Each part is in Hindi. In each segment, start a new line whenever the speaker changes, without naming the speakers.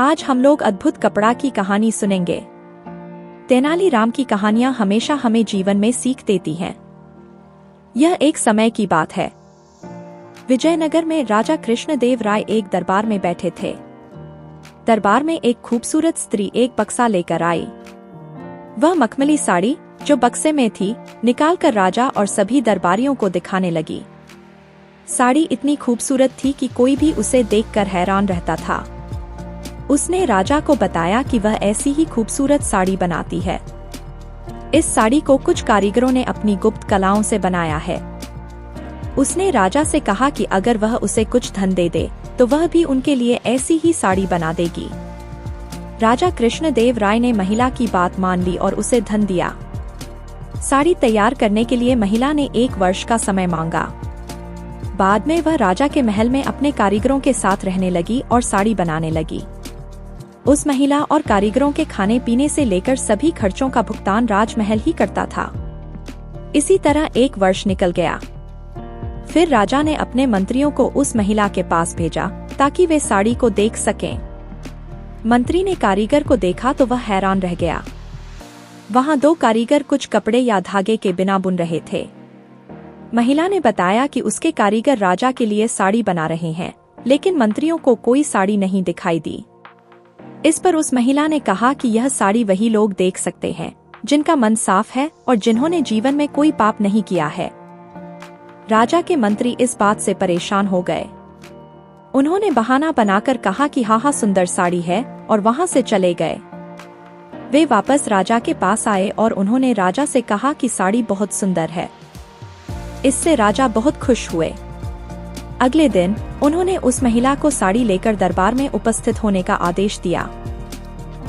आज हम लोग अद्भुत कपड़ा की कहानी सुनेंगे। तेनालीराम की कहानियां हमेशा हमें जीवन में सीख देती हैं। यह एक समय की बात है। विजयनगर में राजा कृष्णदेव राय एक दरबार में बैठे थे। दरबार में एक खूबसूरत स्त्री एक बक्सा लेकर आई। वह मखमली साड़ी जो बक्से में थी निकालकर राजा और सभी दरबारियों को दिखाने लगी। साड़ी इतनी खूबसूरत थी कि कोई भी उसे देखकर हैरान रहता था। उसने राजा को बताया कि वह ऐसी ही खूबसूरत साड़ी बनाती है। इस साड़ी को कुछ कारीगरों ने अपनी गुप्त कलाओं से बनाया है। उसने राजा से कहा कि अगर वह उसे कुछ धन दे दे तो वह भी उनके लिए ऐसी ही साड़ी बना देगी। राजा कृष्णदेव राय ने महिला की बात मान ली और उसे धन दिया। साड़ी तैयार करने के लिए महिला ने 1 वर्ष का समय मांगा। बाद में वह राजा के महल में अपने कारीगरों के साथ रहने लगी और साड़ी बनाने लगी। उस महिला और कारीगरों के खाने पीने से लेकर सभी खर्चों का भुगतान राजमहल ही करता था। इसी तरह 1 वर्ष निकल गया। फिर राजा ने अपने मंत्रियों को उस महिला के पास भेजा ताकि वे साड़ी को देख सकें। मंत्री ने कारीगर को देखा तो वह हैरान रह गया। वहां 2 कारीगर कुछ कपड़े या धागे के बिना बुन रहे थे। महिला ने बताया कि उसके कारीगर राजा के लिए साड़ी बना रहे हैं, लेकिन मंत्रियों को कोई साड़ी नहीं दिखाई दी। इस पर उस महिला ने कहा कि यह साड़ी वही लोग देख सकते हैं जिनका मन साफ है और जिन्होंने जीवन में कोई पाप नहीं किया है। राजा के मंत्री इस बात से परेशान हो गए। उन्होंने बहाना बनाकर कहा कि हाँ सुंदर साड़ी है और वहां से चले गए। वे वापस राजा के पास आए और उन्होंने राजा से कहा कि साड़ी बहुत सुंदर है। इससे राजा बहुत खुश हुए। अगले दिन उन्होंने उस महिला को साड़ी लेकर दरबार में उपस्थित होने का आदेश दिया।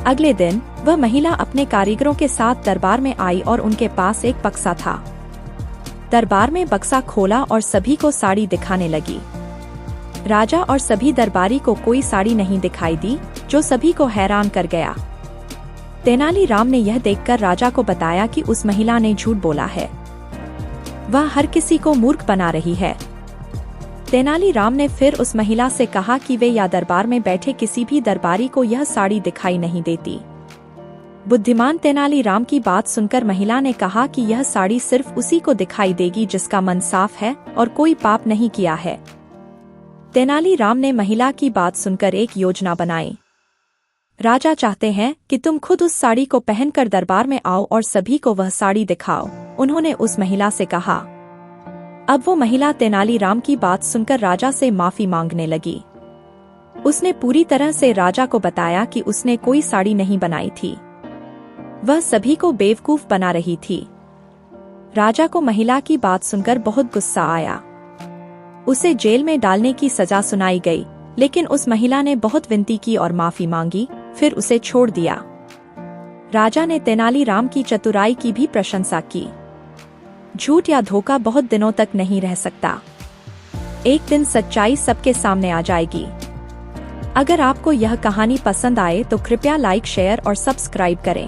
अगले दिन वह महिला अपने कारीगरों के साथ दरबार में आई और उनके पास एक बक्सा था। दरबार में बक्सा खोला और सभी को साड़ी दिखाने लगी। राजा और सभी दरबारी को कोई साड़ी नहीं दिखाई दी, जो सभी को हैरान कर गया। तेनालीराम ने यह देखकर राजा को बताया कि उस महिला ने झूठ बोला है। वह हर किसी को मूर्ख बना रही है। तेनालीराम ने फिर उस महिला से कहा कि वे या दरबार में बैठे किसी भी दरबारी को यह साड़ी दिखाई नहीं देती। बुद्धिमान तेनालीराम की बात सुनकर महिला ने कहा कि यह साड़ी सिर्फ उसी को दिखाई देगी जिसका मन साफ है और कोई पाप नहीं किया है। तेनालीराम ने महिला की बात सुनकर एक योजना बनाई। राजा चाहते हैं कि तुम खुद उस साड़ी को पहनकर दरबार में आओ और सभी को वह साड़ी दिखाओ, उन्होंने उस महिला से कहा। अब वो महिला तेनालीराम की बात सुनकर राजा से माफी मांगने लगी। उसने पूरी तरह से राजा को बताया कि उसने कोई साड़ी नहीं बनाई थी। वह सभी को बेवकूफ बना रही थी। राजा को महिला की बात सुनकर बहुत गुस्सा आया। उसे जेल में डालने की सजा सुनाई गई, लेकिन उस महिला ने बहुत विनती की और माफी मांगी, फिर उसे छोड़ दिया। राजा ने तेनालीराम की चतुराई की भी प्रशंसा की। झूठ या धोखा बहुत दिनों तक नहीं रह सकता। एक दिन सच्चाई सबके सामने आ जाएगी। अगर आपको यह कहानी पसंद आए तो कृपया लाइक, शेयर और सब्सक्राइब करें।